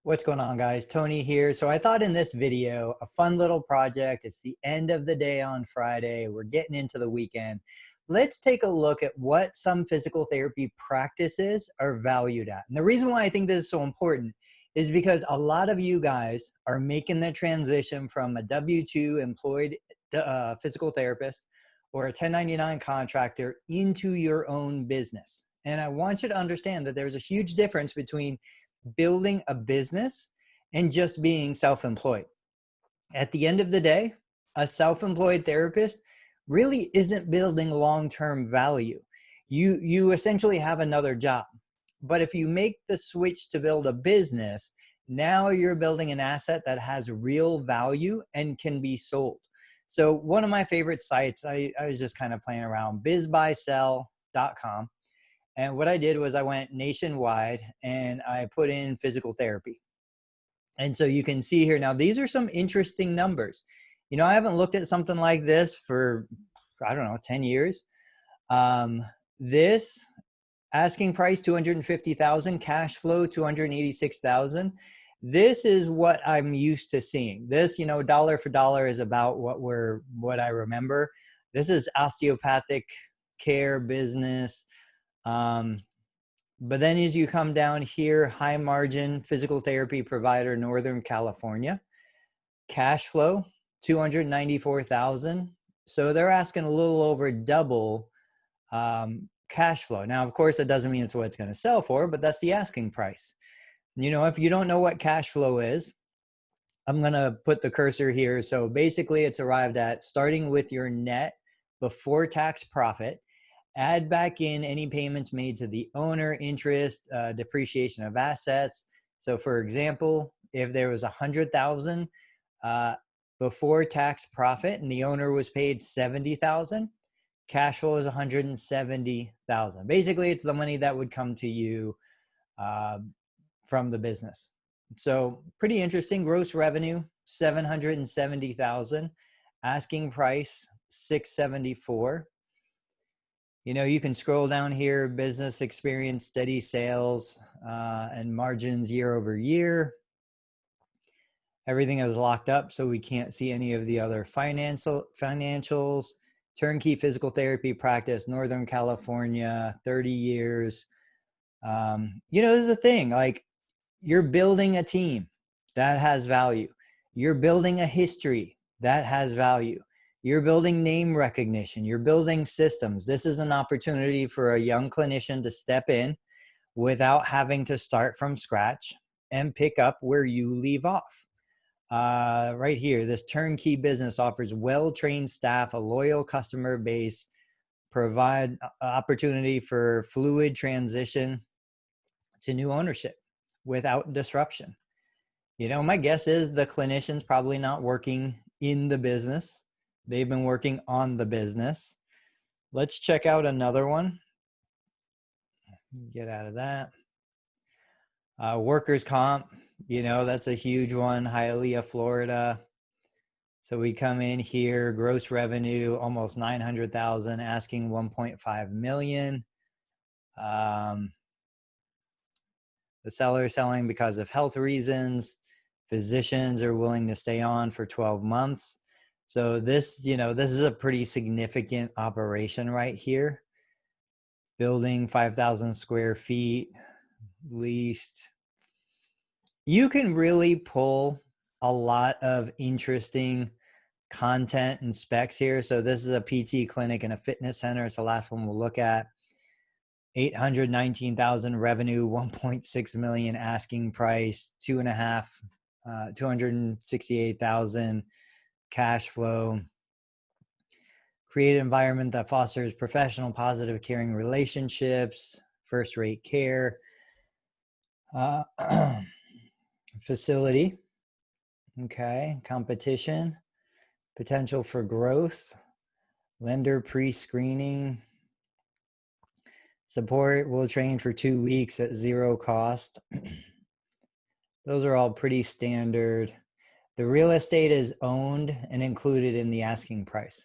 What's going on, guys? Tony here. So I thought in this video, a fun little project. It's the end of the day on Friday. We're getting into the weekend. Let's take a look at what some physical therapy practices are valued at. And the reason why I think this is so important is because a lot of you guys are making the transition from a W-2 employed physical therapist or a 1099 contractor into your own business. And I want you to understand that there's a huge difference between building a business and just being self-employed. At the end of the day, a self-employed therapist really isn't building long-term value. You essentially have another job. But if you make the switch to build a business, now you're building an asset that has real value and can be sold. So one of my favorite sites, I was just kind of playing around, bizbuysell.com. And what I did was I went nationwide and I put in physical therapy. And so you can see here now, these are some interesting numbers. You know, I haven't looked at something like this for, I don't know, 10 years. This asking price, 250,000, cash flow, 286,000. This is what I'm used to seeing. This, you know, dollar for dollar is about what I remember. This is osteopathic care business. But then as you come down here, high margin physical therapy provider, Northern California, cash flow, 294,000. So they're asking a little over double cash flow. Now, of course, that doesn't mean it's what it's going to sell for, but that's the asking price. You know, if you don't know what cash flow is, I'm going to put the cursor here. So basically it's arrived at starting with your net before tax profit. Add back in any payments made to the owner, interest, depreciation of assets. So for example, if there was 100,000 before tax profit and the owner was paid 70,000, cash flow is 170,000. Basically, it's the money that would come to you from the business. So pretty interesting. Gross revenue, 770,000. Asking price, 674. You know, you can scroll down here, business experience, steady sales, and margins year over year. Everything is locked up, so we can't see any of the other financials. Turnkey physical therapy practice, Northern California, 30 years. You know, this is the thing, like you're building a team that has value. You're building a history that has value. You're building name recognition. You're building systems. This is an opportunity for a young clinician to step in without having to start from scratch and pick up where you leave off. Right here, this turnkey business offers well-trained staff, a loyal customer base, provide opportunity for fluid transition to new ownership without disruption. You know, my guess is the clinician's probably not working in the business. They've been working on the business. Let's check out another one. Get out of that. Workers' comp, you know, that's a huge one. Hialeah, Florida. So we come in here, gross revenue, almost 900,000, asking 1.5 million. The seller is selling because of health reasons. Physicians are willing to stay on for 12 months. So this, you know, this is a pretty significant operation right here. Building 5,000 square feet, leased. You can really pull a lot of interesting content and specs here. So this is a PT clinic and a fitness center. It's the last one we'll look at. 819,000 revenue, 1.6 million asking price, 268,000 cash flow. Create an environment that fosters professional, positive, caring relationships, first-rate care. Facility, okay, competition, potential for growth, lender pre-screening, support, will train for 2 weeks at 0 cost. Those are all pretty standard. The real estate is owned and included in the asking price.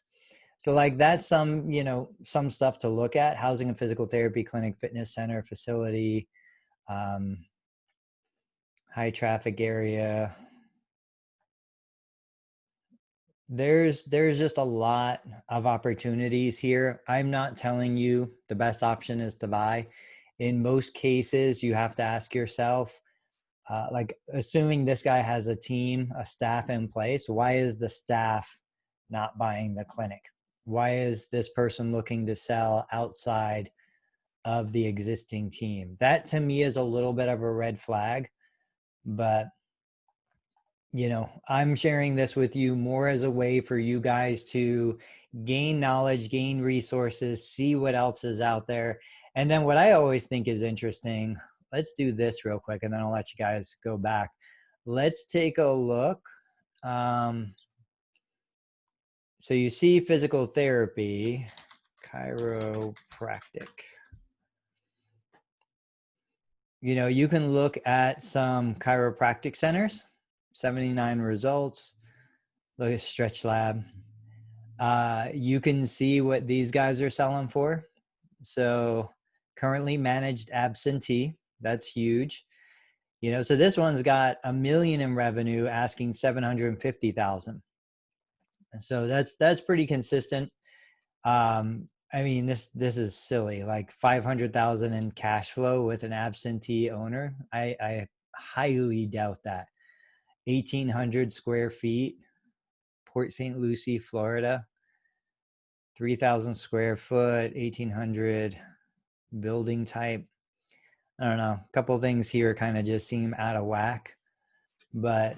So like that's some, you know, some stuff to look at. Housing and physical therapy clinic, fitness center, facility, high traffic area. There's just a lot of opportunities here. I'm not telling you the best option is to buy. In most cases, you have to ask yourself, like assuming this guy has a team, a staff in place, why is the staff not buying the clinic? Why is this person looking to sell outside of the existing team? That to me is a little bit of a red flag, but you know, I'm sharing this with you more as a way for you guys to gain knowledge, gain resources, see what else is out there. And then what I always think is interesting, let's do this real quick and then I'll let you guys go back. Let's take a look. So you see physical therapy, chiropractic. You know, you can look at some chiropractic centers, 79 results. Look at Stretch Lab. You can see what these guys are selling for. So currently managed absentee, that's huge. You know, so this one's got $1 million in revenue, asking 750,000. So that's pretty consistent. I mean, this is silly, like 500,000 in cash flow with an absentee owner. I highly doubt that. 1,800 square feet, Port St. Lucie, Florida. 3,000 square foot, 1,800 building type. I don't know. A couple things here kind of just seem out of whack, but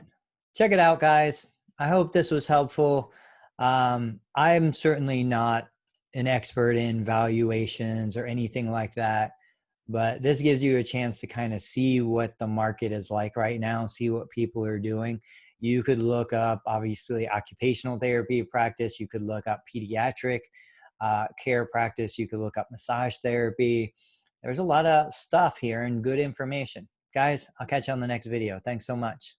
check it out, guys. I hope this was helpful. I'm certainly not an expert in valuations or anything like that, but this gives you a chance to kind of see what the market is like right now, see what people are doing. You could look up, obviously, occupational therapy practice. You could look up pediatric care practice. You could look up massage therapy. There's a lot of stuff here and good information. Guys, I'll catch you on the next video. Thanks so much.